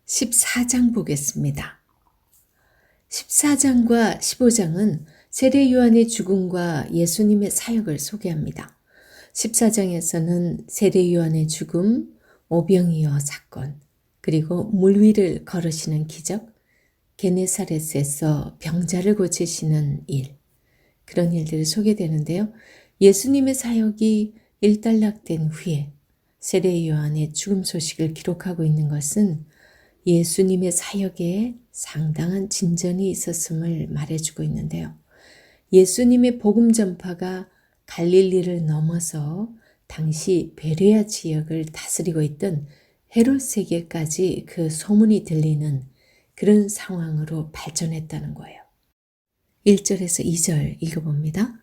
14장 보겠습니다. 14장과 15장은 세례 요한의 죽음과 예수님의 사역을 소개합니다. 14장에서는 세례 요한의 죽음, 오병이어 사건, 그리고 물 위를 걸으시는 기적, 게네사렛에서 병자를 고치시는 일, 그런 일들이 소개되는데요. 예수님의 사역이 일단락된 후에 세례 요한의 죽음 소식을 기록하고 있는 것은 예수님의 사역에 상당한 진전이 있었음을 말해주고 있는데요. 예수님의 복음 전파가 갈릴리를 넘어서 당시 베레아 지역을 다스리고 있던 헤롯에게까지 그 소문이 들리는 그런 상황으로 발전했다는 거예요. 1절에서 2절 읽어봅니다.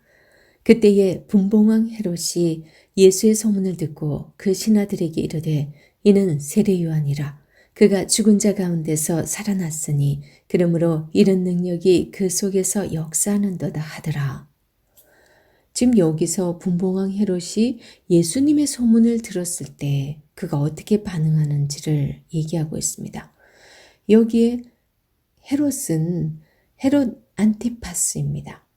그때에 분봉왕 헤롯이 예수의 소문을 듣고 그 신하들에게 이르되 이는 세례 요한이라. 그가 죽은 자 가운데서 살아났으니 그러므로 이런 능력이 그 속에서 역사하는도다 하더라. 지금 여기서 분봉왕 헤롯이 예수님의 소문을 들었을 때 그가 어떻게 반응하는지를 얘기하고 있습니다. 여기에 헤롯은 헤롯 안티파스입니다.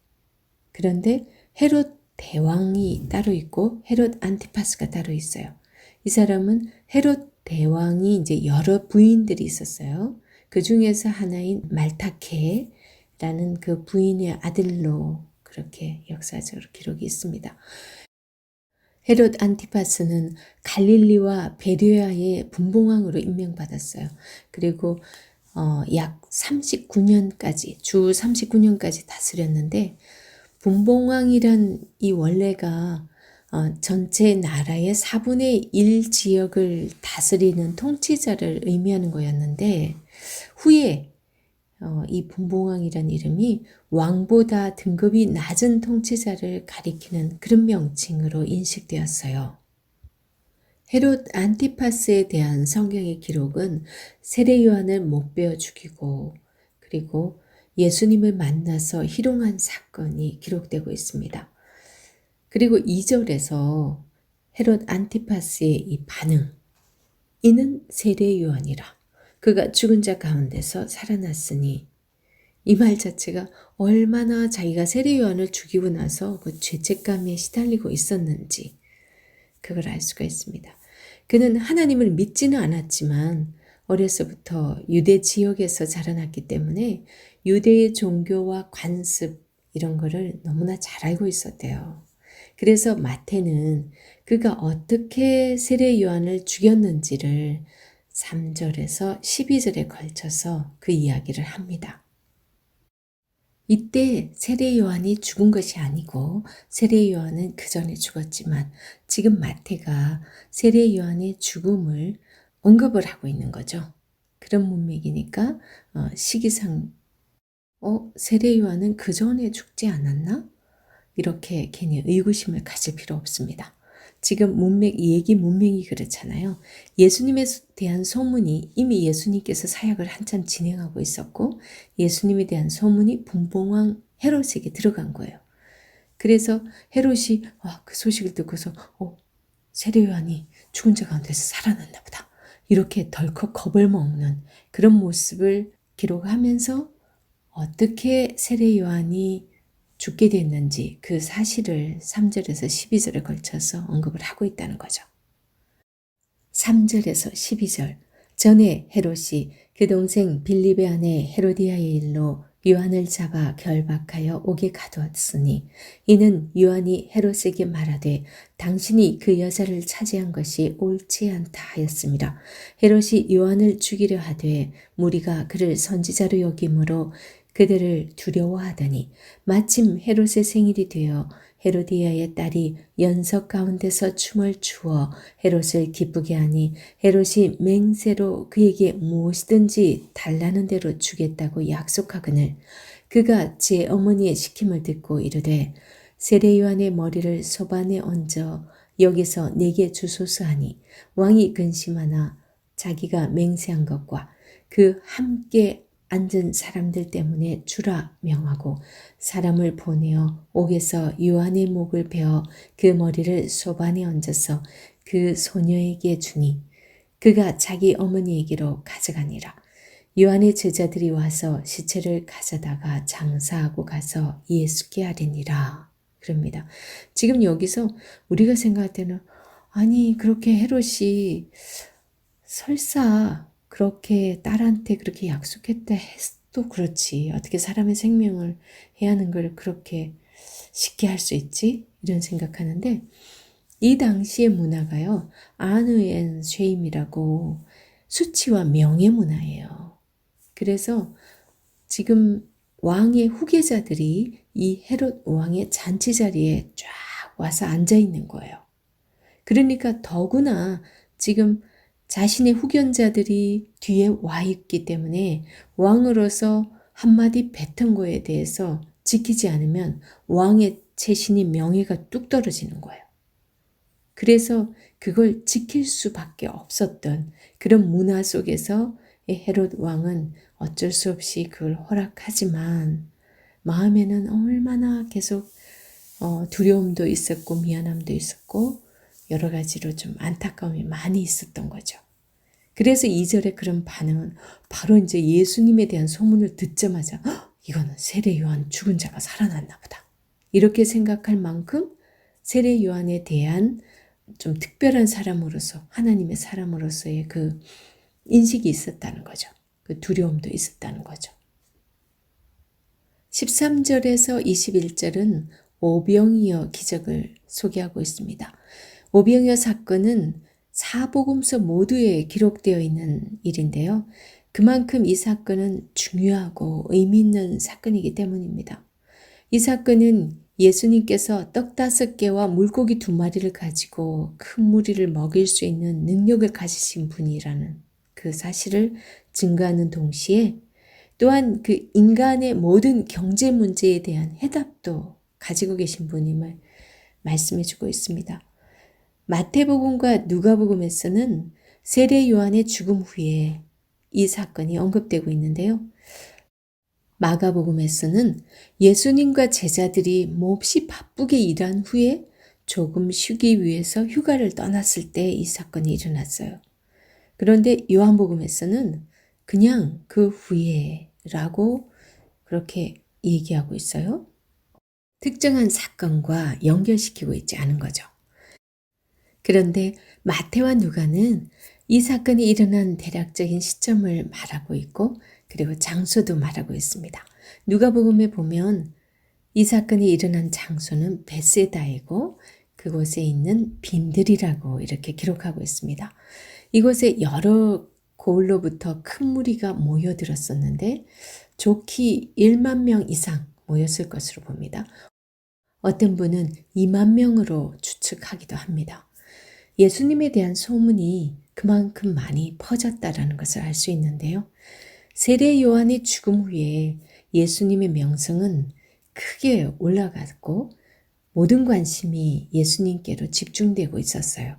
그런데 헤롯 대왕이 따로 있고 헤롯 안티파스가 따로 있어요. 이 사람은 헤롯 대왕이 이제 여러 부인들이 있었어요. 그 중에서 하나인 말타케라는 그 부인의 아들로 그렇게 역사적으로 기록이 있습니다. 헤롯 안티파스는 갈릴리와 베레아의 분봉왕으로 임명받았어요. 그리고 약 39년까지, 주 39년까지 다스렸는데 분봉왕이란 이 원래가 전체 나라의 4분의 1 지역을 다스리는 통치자를 의미하는 거였는데 후에 이 분봉왕이란 이름이 왕보다 등급이 낮은 통치자를 가리키는 그런 명칭으로 인식되었어요. 헤롯 안티파스에 대한 성경의 기록은 세례 요한을 못 베어 죽이고 그리고 예수님을 만나서 희롱한 사건이 기록되고 있습니다. 그리고 2절에서 헤롯 안티파스의 이 반응, 이는 세례 요한이라. 그가 죽은 자 가운데서 살아났으니 이 말 자체가 얼마나 자기가 세례 요한을 죽이고 나서 그 죄책감에 시달리고 있었는지 그걸 알 수가 있습니다. 그는 하나님을 믿지는 않았지만 어려서부터 유대 지역에서 자라났기 때문에 유대의 종교와 관습 이런 거를 너무나 잘 알고 있었대요. 그래서 마태는 그가 어떻게 세례 요한을 죽였는지를 3절에서 12절에 걸쳐서 그 이야기를 합니다. 이때 세례 요한이 죽은 것이 아니고 세례 요한은 그 전에 죽었지만 지금 마태가 세례 요한의 죽음을 언급을 하고 있는 거죠. 그런 문맥이니까 시기상 세례 요한은 그 전에 죽지 않았나? 이렇게 괜히 의구심을 가질 필요 없습니다. 지금 얘기 문맥이 그렇잖아요. 예수님에 대한 소문이 이미 예수님께서 사역을 한참 진행하고 있었고 예수님에 대한 소문이 분봉왕 헤롯에게 들어간 거예요. 그래서 헤롯이 그 소식을 듣고서 세례 요한이 죽은 자 가운데서 살아났나 보다. 이렇게 덜컥 겁을 먹는 그런 모습을 기록하면서 어떻게 세례 요한이 죽게 됐는지 그 사실을 3절에서 12절에 걸쳐서 언급을 하고 있다는 거죠. 3절에서 12절 전에 헤롯이 그 동생 빌립의 아내 헤로디아의 일로 요한을 잡아 결박하여 옥에 가두었으니 이는 요한이 헤롯에게 말하되 당신이 그 여자를 차지한 것이 옳지 않다 하였습니다. 헤롯이 요한을 죽이려 하되 무리가 그를 선지자로 여김으로 그들을 두려워하더니 마침 헤롯의 생일이 되어 헤로디아의 딸이 연석 가운데서 춤을 추어 헤롯을 기쁘게 하니 헤롯이 맹세로 그에게 무엇이든지 달라는 대로 주겠다고 약속하거늘 그가 제 어머니의 시킴을 듣고 이르되 세례 요한의 머리를 소반에 얹어 여기서 내게 주소서 하니 왕이 근심하나 자기가 맹세한 것과 그 함께 앉은 사람들 때문에 주라 명하고 사람을 보내어 옥에서 요한의 목을 베어 그 머리를 소반에 얹어서 그 소녀에게 주니 그가 자기 어머니에게로 가져가니라. 요한의 제자들이 와서 시체를 가져다가 장사하고 가서 예수께 아뢰니라. 그럽니다. 지금 여기서 우리가 생각할 때는 아니 그렇게 헤롯이 설사 그렇게 딸한테 그렇게 약속했다 해도 그렇지 어떻게 사람의 생명을 해야 하는 걸 그렇게 쉽게 할 수 있지? 이런 생각하는데 이 당시의 문화가요. 아누엔 쉐임이라고 수치와 명예 문화예요. 그래서 지금 왕의 후계자들이 이 헤롯 왕의 잔치 자리에 쫙 와서 앉아 있는 거예요. 그러니까 더구나 지금 자신의 후견자들이 뒤에 와 있기 때문에 왕으로서 한마디 뱉은 거에 대해서 지키지 않으면 왕의 재신이 명예가 뚝 떨어지는 거예요. 그래서 그걸 지킬 수밖에 없었던 그런 문화 속에서 헤롯 왕은 어쩔 수 없이 그걸 허락하지만 마음에는 얼마나 계속 두려움도 있었고 미안함도 있었고 여러 가지로 좀 안타까움이 많이 있었던 거죠. 그래서 2절에 그런 반응은 바로 이제 예수님에 대한 소문을 듣자마자 이거는 세례 요한 죽은 자가 살아났나 보다. 이렇게 생각할 만큼 세례 요한에 대한 좀 특별한 사람으로서 하나님의 사람으로서의 그 인식이 있었다는 거죠. 그 두려움도 있었다는 거죠. 13절에서 21절은 오병이어 기적을 소개하고 있습니다. 오병이어 사건은 사복음서 모두에 기록되어 있는 일인데요. 그만큼 이 사건은 중요하고 의미 있는 사건이기 때문입니다. 이 사건은 예수님께서 떡 5개와 물고기 2마리를 가지고 큰 무리를 먹일 수 있는 능력을 가지신 분이라는 그 사실을 증거하는 동시에 또한 그 인간의 모든 경제 문제에 대한 해답도 가지고 계신 분임을 말씀해 주고 있습니다. 마태복음과 누가복음에서는 세례 요한의 죽음 후에 이 사건이 언급되고 있는데요. 마가복음에서는 예수님과 제자들이 몹시 바쁘게 일한 후에 조금 쉬기 위해서 휴가를 떠났을 때 이 사건이 일어났어요. 그런데 요한복음에서는 그냥 그 후에 라고 그렇게 얘기하고 있어요. 특정한 사건과 연결시키고 있지 않은 거죠. 그런데 마태와 누가는 이 사건이 일어난 대략적인 시점을 말하고 있고 그리고 장소도 말하고 있습니다. 누가복음에 보면 이 사건이 일어난 장소는 베세다이고 그곳에 있는 빈들이라고 이렇게 기록하고 있습니다. 이곳에 여러 고을로부터 큰 무리가 모여들었었는데 좋기 1만 명 이상 모였을 것으로 봅니다. 어떤 분은 2만 명으로 추측하기도 합니다. 예수님에 대한 소문이 그만큼 많이 퍼졌다라는 것을 알 수 있는데요. 세례 요한의 죽음 후에 예수님의 명성은 크게 올라갔고 모든 관심이 예수님께로 집중되고 있었어요.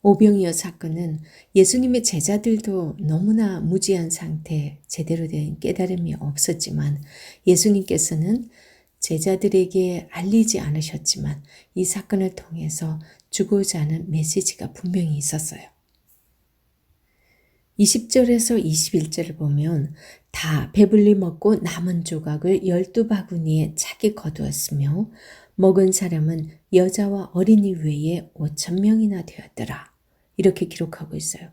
오병이어 사건은 예수님의 제자들도 너무나 무지한 상태, 제대로 된 깨달음이 없었지만 예수님께서는 제자들에게 알리지 않으셨지만 이 사건을 통해서 주고자 하는 메시지가 분명히 있었어요. 20절에서 21절을 보면 다 배불리 먹고 남은 조각을 12바구니에 차게 거두었으며 먹은 사람은 여자와 어린이 외에 5,000명이나 되었더라. 이렇게 기록하고 있어요.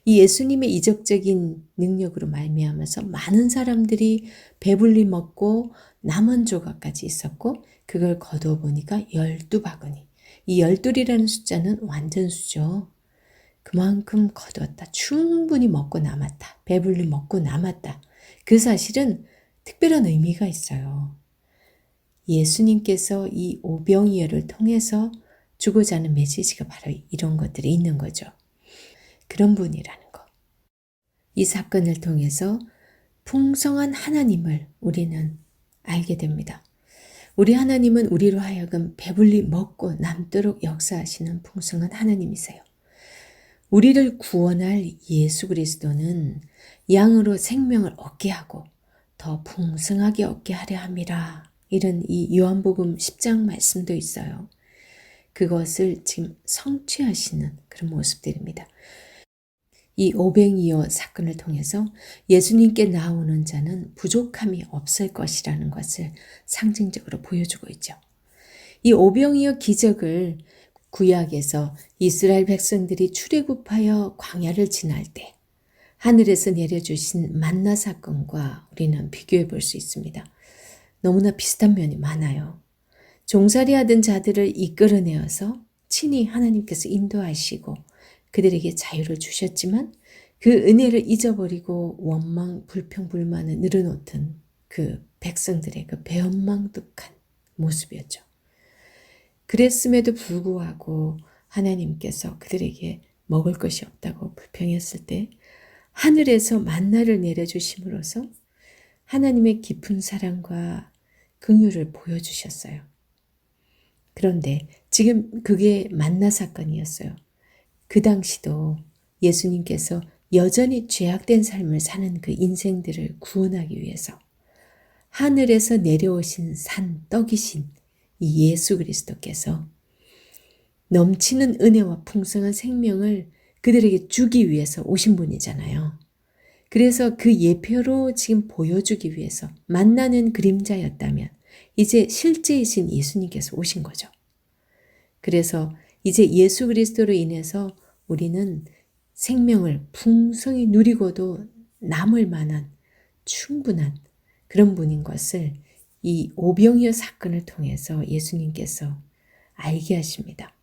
이 예수님의 이적적인 능력으로 말미암아서 많은 사람들이 배불리 먹고 남은 조각까지 있었고 그걸 거두어 보니까 12바구니. 이 12이라는 숫자는 완전수죠. 그만큼 거두었다. 충분히 먹고 남았다. 배불리 먹고 남았다. 그 사실은 특별한 의미가 있어요. 예수님께서 이 오병이어를 통해서 주고자 하는 메시지가 바로 이런 것들이 있는 거죠. 그런 분이라는 거. 이 사건을 통해서 풍성한 하나님을 우리는 알게 됩니다. 우리 하나님은 우리로 하여금 배불리 먹고 남도록 역사하시는 풍성한 하나님이세요. 우리를 구원할 예수 그리스도는 양으로 생명을 얻게 하고 더 풍성하게 얻게 하려 함이라. 이런 이 요한복음 10장 말씀도 있어요. 그것을 지금 성취하시는 그런 모습들입니다. 이 오병이어 사건을 통해서 예수님께 나오는 자는 부족함이 없을 것이라는 것을 상징적으로 보여주고 있죠. 이 오병이어 기적을 구약에서 이스라엘 백성들이 출애굽하여 광야를 지날 때 하늘에서 내려주신 만나 사건과 우리는 비교해 볼 수 있습니다. 너무나 비슷한 면이 많아요. 종살이하던 자들을 이끌어내어서 친히 하나님께서 인도하시고 그들에게 자유를 주셨지만 그 은혜를 잊어버리고 원망, 불평, 불만을 늘어놓던 그 백성들의 그 배은망덕한 모습이었죠. 그랬음에도 불구하고 하나님께서 그들에게 먹을 것이 없다고 불평했을 때 하늘에서 만나를 내려주심으로써 하나님의 깊은 사랑과 긍휼을 보여주셨어요. 그런데 지금 그게 만나 사건이었어요. 그 당시도 예수님께서 여전히 죄악된 삶을 사는 그 인생들을 구원하기 위해서 하늘에서 내려오신 산 떡이신 이 예수 그리스도께서 넘치는 은혜와 풍성한 생명을 그들에게 주기 위해서 오신 분이잖아요. 그래서 그 예표로 지금 보여주기 위해서 만나는 그림자였다면 이제 실제이신 예수님께서 오신 거죠. 그래서 이제 예수 그리스도로 인해서 우리는 생명을 풍성히 누리고도 남을 만한 충분한 그런 분인 것을 이 오병이어 사건을 통해서 예수님께서 알게 하십니다.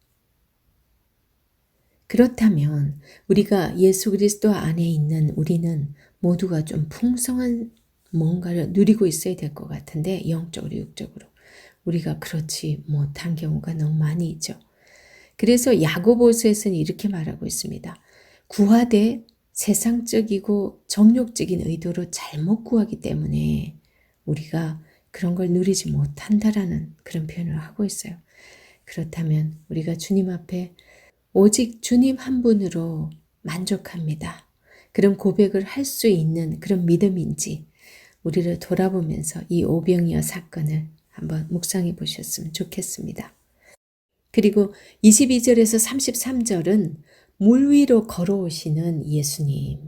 그렇다면 우리가 예수 그리스도 안에 있는 우리는 모두가 좀 풍성한 뭔가를 누리고 있어야 될 것 같은데 영적으로 육적으로 우리가 그렇지 못한 경우가 너무 많이 있죠. 그래서 야고보서에서는 이렇게 말하고 있습니다. 구하되 세상적이고 정욕적인 의도로 잘못 구하기 때문에 우리가 그런 걸 누리지 못한다라는 그런 표현을 하고 있어요. 그렇다면 우리가 주님 앞에 오직 주님 한 분으로 만족합니다. 그런 고백을 할 수 있는 그런 믿음인지 우리를 돌아보면서 이 오병이어 사건을 한번 묵상해 보셨으면 좋겠습니다. 그리고 22절에서 33절은 물 위로 걸어오시는 예수님.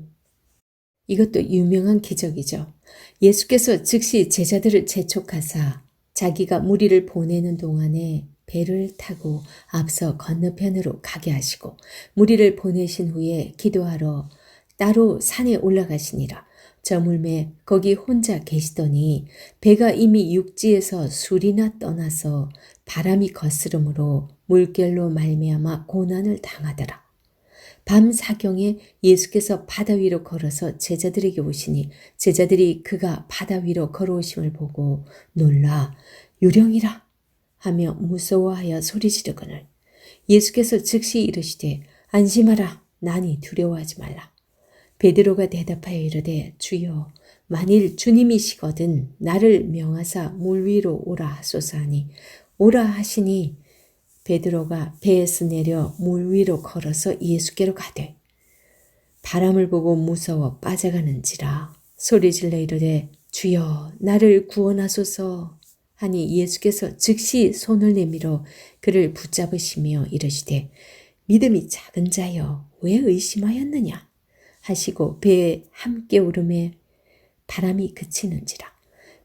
이것도 유명한 기적이죠. 예수께서 즉시 제자들을 재촉하사 자기가 무리를 보내는 동안에 배를 타고 앞서 건너편으로 가게 하시고 무리를 보내신 후에 기도하러 따로 산에 올라가시니라. 저물매 거기 혼자 계시더니 배가 이미 육지에서 술이나 떠나서 바람이 거스름으로 물결로 말미암아 고난을 당하더라. 밤 사경에 예수께서 바다 위로 걸어서 제자들에게 오시니 제자들이 그가 바다 위로 걸어오심을 보고 놀라 유령이라 하며 무서워하여 소리 지르거늘 예수께서 즉시 이르시되 안심하라 나니 두려워하지 말라. 베드로가 대답하여 이르되 주여 만일 주님이시거든 나를 명하사 물 위로 오라 하소서 하니 오라 하시니 베드로가 배에서 내려 물 위로 걸어서 예수께로 가되 바람을 보고 무서워 빠져가는지라 소리질러 이르되 주여 나를 구원하소서 하니 예수께서 즉시 손을 내밀어 그를 붙잡으시며 이르시되 믿음이 작은 자여 왜 의심하였느냐 하시고 배에 함께 오르매 바람이 그치는지라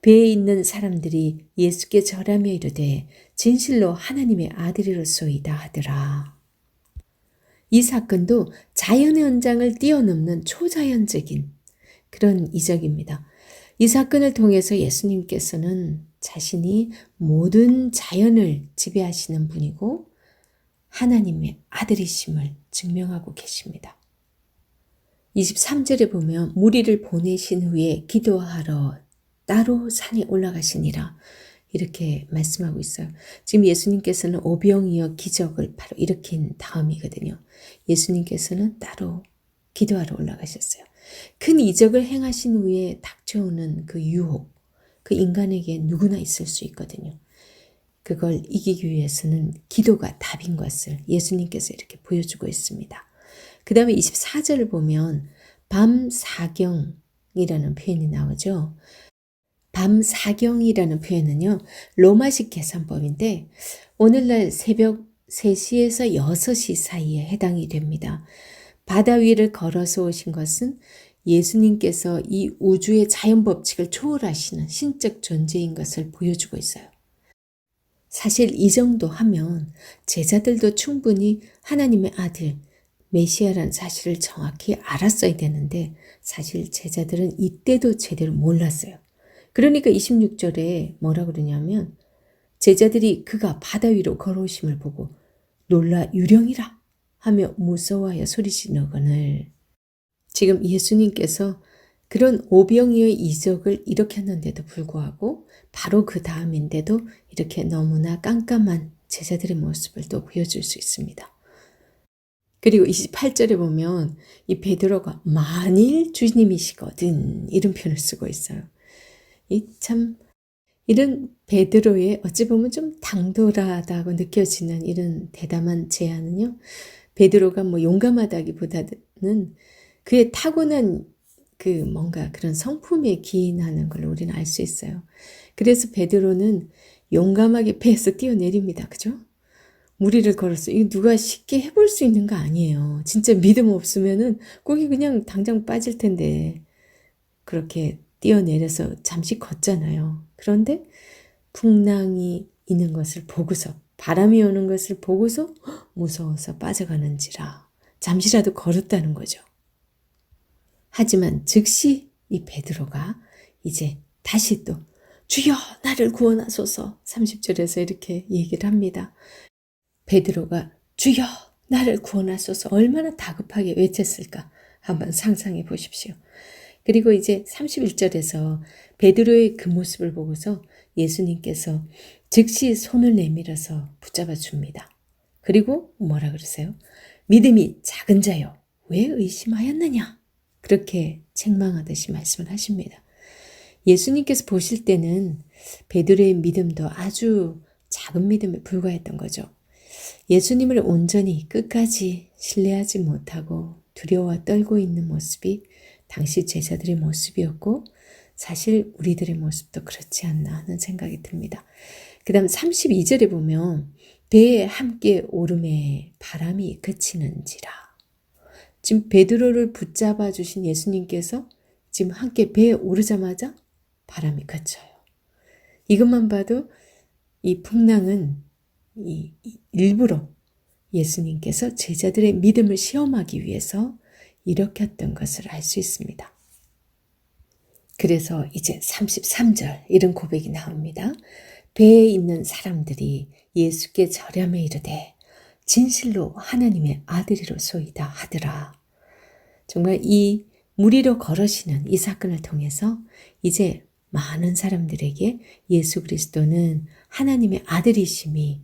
배에 있는 사람들이 예수께 절하며 이르되 진실로 하나님의 아들이로소이다 하더라. 이 사건도 자연의 현장을 뛰어넘는 초자연적인 그런 이적입니다. 이 사건을 통해서 예수님께서는 자신이 모든 자연을 지배하시는 분이고 하나님의 아들이심을 증명하고 계십니다. 23절에 보면 무리를 보내신 후에 기도하러 따로 산에 올라가시니라 이렇게 말씀하고 있어요. 지금 예수님께서는 오병이어 기적을 바로 일으킨 다음이거든요. 예수님께서는 따로 기도하러 올라가셨어요. 큰 이적을 행하신 후에 닥쳐오는 그 유혹, 그 인간에게 누구나 있을 수 있거든요. 그걸 이기기 위해서는 기도가 답인 것을 예수님께서 이렇게 보여주고 있습니다. 그 다음에 24절을 보면 밤사경이라는 표현이 나오죠. 밤사경이라는 표현은요, 로마식 계산법인데 오늘날 새벽 3시에서 6시 사이에 해당이 됩니다. 바다 위를 걸어서 오신 것은 예수님께서 이 우주의 자연 법칙을 초월하시는 신적 존재인 것을 보여주고 있어요. 사실 이 정도 하면 제자들도 충분히 하나님의 아들, 메시아라는 사실을 정확히 알았어야 되는데 사실 제자들은 이때도 제대로 몰랐어요. 그러니까 26절에 뭐라 그러냐면 제자들이 그가 바다 위로 걸어오심을 보고 놀라 유령이라 하며 무서워하여 소리지르거늘. 지금 예수님께서 그런 오병이어의 이적을 일으켰는데도 불구하고 바로 그 다음인데도 이렇게 너무나 깜깜한 제자들의 모습을 또 보여줄 수 있습니다. 그리고 28절에 보면 이 베드로가 만일 주님이시거든 이런 표현을 쓰고 있어요. 이런 베드로의 어찌 보면 좀 당돌하다고 느껴지는 이런 대담한 제안은요. 베드로가 뭐 용감하다기보다는 그의 타고난 뭔가 그런 성품에 기인하는 걸 우리는 알 수 있어요. 그래서 베드로는 용감하게 배에서 뛰어내립니다. 그죠? 무리를 걸었어. 이거 누가 쉽게 해볼 수 있는 거 아니에요. 진짜 믿음 없으면은 거기 그냥 당장 빠질 텐데 그렇게 뛰어내려서 잠시 걷잖아요. 그런데 풍랑이 있는 것을 보고서 바람이 오는 것을 보고서 무서워서 빠져가는지라 잠시라도 걸었다는 거죠. 하지만 즉시 이 베드로가 이제 다시 또 주여 나를 구원하소서 30절에서 이렇게 얘기를 합니다. 베드로가 주여 나를 구원하소서 얼마나 다급하게 외쳤을까 한번 상상해 보십시오. 그리고 이제 31절에서 베드로의 그 모습을 보고서 예수님께서 즉시 손을 내밀어서 붙잡아 줍니다. 그리고 뭐라 그러세요? 믿음이 작은 자여 왜 의심하였느냐? 그렇게 책망하듯이 말씀을 하십니다. 예수님께서 보실 때는 베드로의 믿음도 아주 작은 믿음에 불과했던 거죠. 예수님을 온전히 끝까지 신뢰하지 못하고 두려워 떨고 있는 모습이 당시 제자들의 모습이었고 사실 우리들의 모습도 그렇지 않나 하는 생각이 듭니다. 그 다음 32절에 보면 배에 함께 오름에 바람이 그치는지라. 지금 베드로를 붙잡아 주신 예수님께서 지금 함께 배에 오르자마자 바람이 그쳐요. 이것만 봐도 이 풍랑은 일부러 예수님께서 제자들의 믿음을 시험하기 위해서 일으켰던 것을 알 수 있습니다. 그래서 이제 33절 이런 고백이 나옵니다. 배에 있는 사람들이 예수께 절하며 이르되 진실로 하나님의 아들이로소이다 하더라. 정말 이 무리로 걸으시는 이 사건을 통해서 이제 많은 사람들에게 예수 그리스도는 하나님의 아들이심이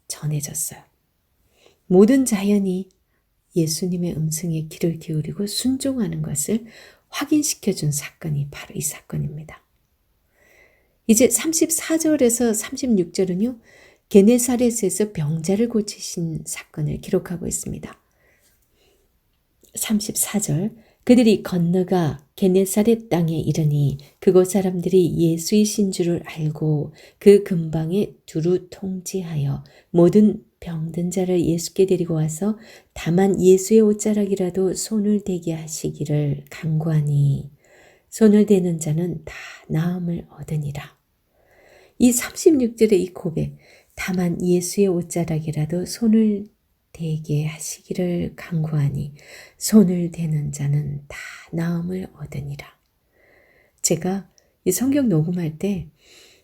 전해졌어요. 모든 자연이 예수님의 음성에 귀를 기울이고 순종하는 것을 확인시켜준 사건이 바로 이 사건입니다. 이제 34절에서 36절은요. 게네사렛에서 병자를 고치신 사건을 기록하고 있습니다. 34절 그들이 건너가 게네사렛 땅에 이르니 그곳 사람들이 예수이신 줄을 알고 그 근방에 두루 통지하여 모든 병든 자를 예수께 데리고 와서 다만 예수의 옷자락이라도 손을 대게 하시기를 간구하니 손을 대는 자는 다 나음을 얻으니라. 이 36절의 이 고백 다만 예수의 옷자락이라도 손을 대게 하시기를 간구하니 손을 대는 자는 다 나음을 얻으니라. 제가 이 성경 녹음할 때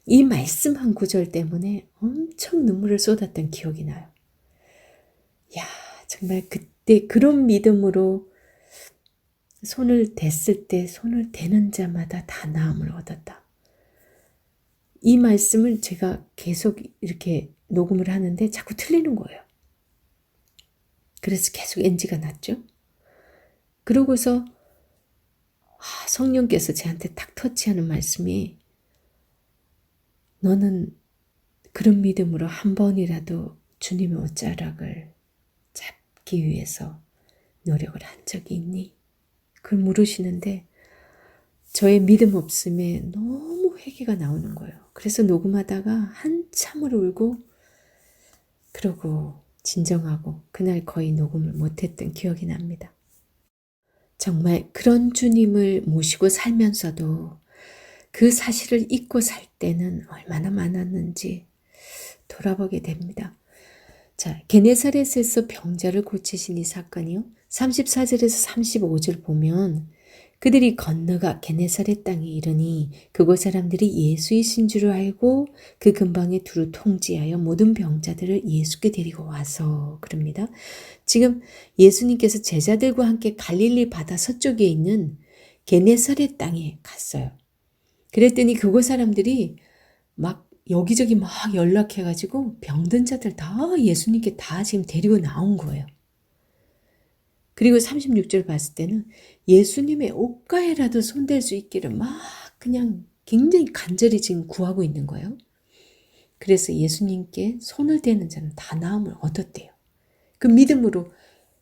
이 말씀 한 구절 때문에 엄청 눈물을 쏟았던 기억이 나요. 야, 정말 그때 그런 믿음으로 손을 댔을 때 손을 대는 자마다 다 나음을 얻었다. 이 말씀을 제가 계속 이렇게 녹음을 하는데 자꾸 틀리는 거예요. 그래서 계속 NG가 났죠. 그러고서 성령께서 제한테 딱 터치하는 말씀이 너는 그런 믿음으로 한 번이라도 주님의 옷자락을 잡기 위해서 노력을 한 적이 있니? 그걸 물으시는데 저의 믿음 없음에 너무 회개가 나오는 거예요. 그래서 녹음하다가 한참을 울고 그러고 진정하고 그날 거의 녹음을 못했던 기억이 납니다. 정말 그런 주님을 모시고 살면서도 그 사실을 잊고 살 때는 얼마나 많았는지 돌아보게 됩니다. 자, 게네사렛에서 병자를 고치신 이 사건이요. 34절에서 35절 보면 그들이 건너가 게네사렛 땅에 이르니 그곳 사람들이 예수이신 줄 알고 그 근방에 두루 통지하여 모든 병자들을 예수께 데리고 와서 그럽니다. 지금 예수님께서 제자들과 함께 갈릴리 바다 서쪽에 있는 게네사렛 땅에 갔어요. 그랬더니 그곳 사람들이 막 여기저기 막 연락해가지고 병든 자들 다 예수님께 다 지금 데리고 나온 거예요. 그리고 36절 봤을 때는 예수님의 옷가에라도 손댈 수 있기를 막 그냥 굉장히 간절히 지금 구하고 있는 거예요. 그래서 예수님께 손을 대는 자는 다 나음을 얻었대요. 그 믿음으로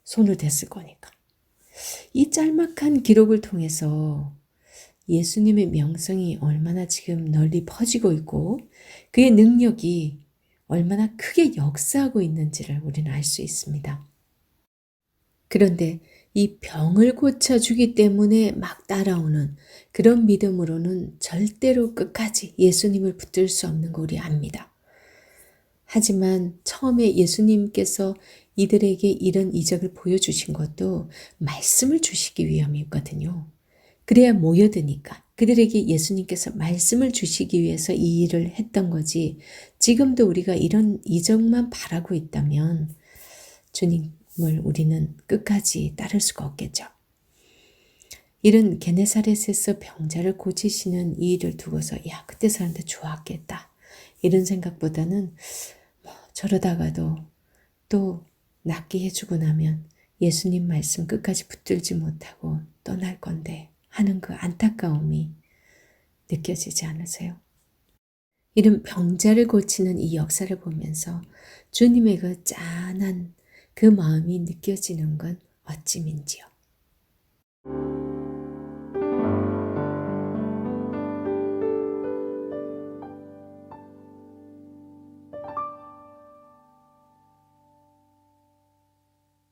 손을 댔을 거니까. 이 짤막한 기록을 통해서 예수님의 명성이 얼마나 지금 널리 퍼지고 있고 그의 능력이 얼마나 크게 역사하고 있는지를 우리는 알 수 있습니다. 그런데 이 병을 고쳐주기 때문에 막 따라오는 그런 믿음으로는 절대로 끝까지 예수님을 붙들 수 없는 거 우리 압니다. 하지만 처음에 예수님께서 이들에게 이런 이적을 보여주신 것도 말씀을 주시기 위함이거든요. 그래야 모여드니까 그들에게 예수님께서 말씀을 주시기 위해서 이 일을 했던 거지 지금도 우리가 이런 이적만 바라고 있다면 주님을 우리는 끝까지 따를 수가 없겠죠. 이런 게네사렛에서 병자를 고치시는 이 일을 두고서 야 그때 사람들 좋았겠다 이런 생각보다는 저러다가도 또 낫게 해주고 나면 예수님 말씀 끝까지 붙들지 못하고 떠날 건데 하는 그 안타까움이 느껴지지 않으세요? 이런 병자를 고치는 이 역사를 보면서 주님의 그 짠한 그 마음이 느껴지는 건 어찌민지요.